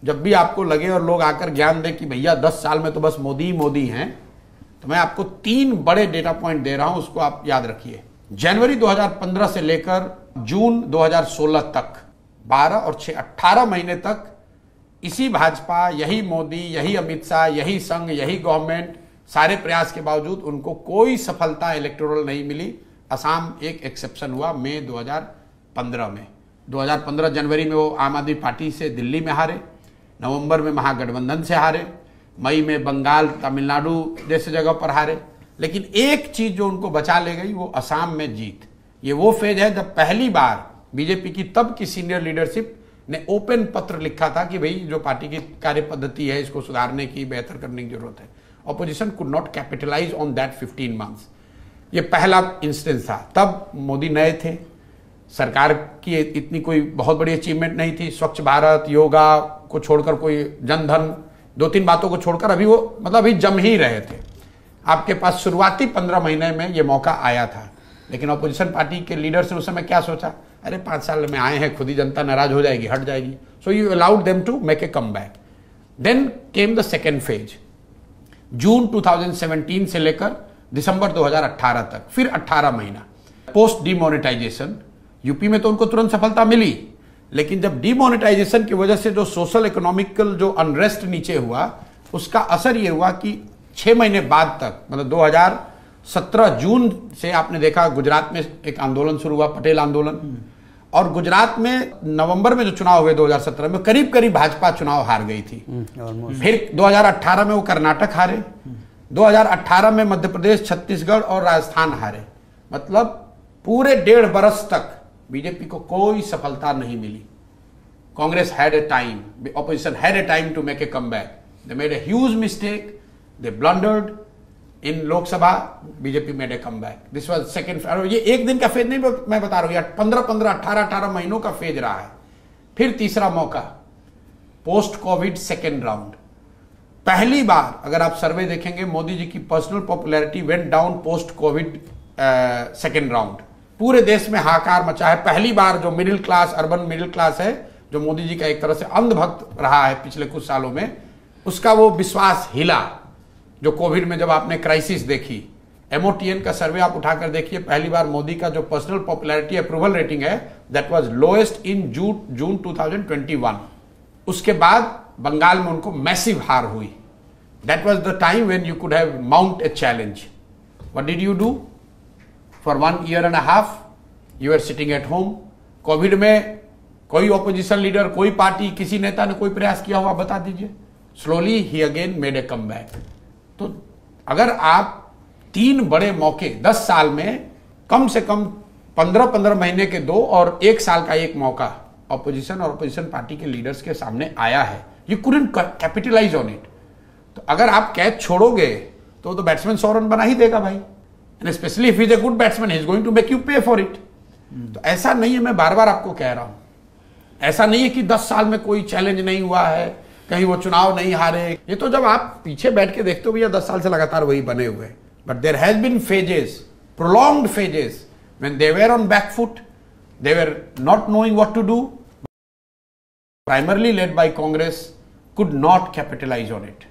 जब भी आपको लगे और लोग आकर ज्ञान दे कि भैया 10 साल में तो बस मोदी ही मोदी हैं, तो मैं आपको 3 बड़े डेटा पॉइंट दे रहा हूं, उसको आप याद रखिए। जनवरी 2015 से लेकर जून 2016 तक 12 और 6 18 महीने तक इसी भाजपा, यही मोदी, यही अमित शाह, यही संघ, यही गवर्नमेंट, सारे प्रयास के बावजूद उनको कोई सफलता इलेक्टोरल नहीं मिली। असम एक एक्सेप्शन हुआ मई 2015 में। 2015 जनवरी में वो आम आदमी पार्टी से दिल्ली में हारे, नवंबर में महागठबंधन से हारे, मई में बंगाल, तमिलनाडु जैसे जगह पर हारे। लेकिन एक चीज जो उनको बचा ले गई वो असम में जीत। ये वो फेज है जब पहली बार बीजेपी की तब की सीनियर लीडरशिप ने ओपन पत्र लिखा था कि भाई जो पार्टी की कार्य पद्धति है इसको सुधारने की, बेहतर करने की जरूरत है। Opposition could not capitalise on that 15 months. ये पहला इंस्टेंस था। तब मोदी नए थे, सरकार की इतनी कोई बहुत बड़ी अचीवमेंट नहीं थी। स्वच्छ भारत, योगा को छोड़कर, कोई जनधन, 2-3 बातों को छोड़कर अभी वो मतलब अभी जम ही रहे थे। आपके पास शुरुआती 15 महीने में ये मौका आया था, लेकिन ऑपोजिशन पार्टी के लीडर्स ने उस समय क्या सोचा, अरे 5 साल में आए हैं, खुद ही जनता नाराज हो जाएगी, हट जाएगी। So you allowed them to make a come back. Then came the second phase, June 2017 से लेकर दिसंबर 2018 तक, फिर 18 महीना पोस्ट डीमोनेटाइजेशन। यूपी में तो उनको तुरंत सफलता मिली, लेकिन जब डीमोनेटाइजेशन की वजह से जो सोशल इकोनॉमिकल जो अनरेस्ट नीचे हुआ, उसका असर ये हुआ कि 6 महीने बाद तक, मतलब 2017 जून से आपने देखा गुजरात में एक आंदोलन शुरू हुआ, पटेल आंदोलन। और गुजरात में नवंबर में जो चुनाव हुए 2017 में, करीब करीब भाजपा चुनाव हार गई थी। फिर 2018 में वो कर्नाटक हारे, 2018 में मध्य प्रदेश, छत्तीसगढ़ और राजस्थान हारे। मतलब पूरे 1.5 बरस तक बीजेपी को कोई सफलता नहीं मिली। Congress had a time, opposition had a time to make a comeback. They made a huge mistake, they blundered in Lok Sabha, BJP made a comeback. This was second. ये एक दिन का फेज नहीं मैं बता रहा हूं, ये 15-15, 18-18 महीनों का फेज रहा है। फिर तीसरा मौका, पोस्ट कोविड सेकेंड राउंड। पहली बार अगर आप सर्वे देखेंगे, मोदी जी की personal popularity went down post Covid second round. पूरे देश में हाहाकार मचा है। पहली बार जो middle class, urban middle class है, जो मोदी जी का एक तरह से अंधभक्त रहा है पिछले कुछ सालों में, उसका वो विश्वास हिला। जो कोविड में जब आपने क्राइसिस देखी, MOTN का सर्वे आप उठाकर देखिए, पहली बार मोदी का जो पर्सनल पॉपुलैरिटी अप्रूवल रेटिंग है, that was lowest in June 2021। उसके बाद बंगाल में उनको मैसिव हार हुई। That was the time when you could have mount a challenge. What did you do? For 1.5 years you are sitting at home. Covid में कोई opposition leader, कोई party, किसी नेता ने कोई प्रयास किया हुआ बता दीजिए। Slowly he again made a come back. तो अगर आप 3 बड़े मौके 10 साल में, कम से कम 15-15 महीने के 2 और 1 साल का एक मौका ऑपोजिशन और ऑपोजिशन पार्टी के लीडर्स के सामने आया है, you couldn't capitalise on it. तो अगर आप कैच छोड़ोगे तो बैट्समैन 100 रन बना ही देगा भाई। And specially if is a good batsman, he is going to make you pay for it. तो ऐसा नहीं है, मैं बार बार आपको कह रहा हूं, ऐसा नहीं है कि 10 साल में कोई चैलेंज नहीं हुआ है, कहीं वो चुनाव नहीं हारे। ये तो जब आप पीछे बैठ के देखते हो भैया 10 साल से लगातार वही बने हुए। But there has been phases, prolonged phases, when they were on back foot, they were not knowing what to do, primarily led by Congress, could not capitalise on it.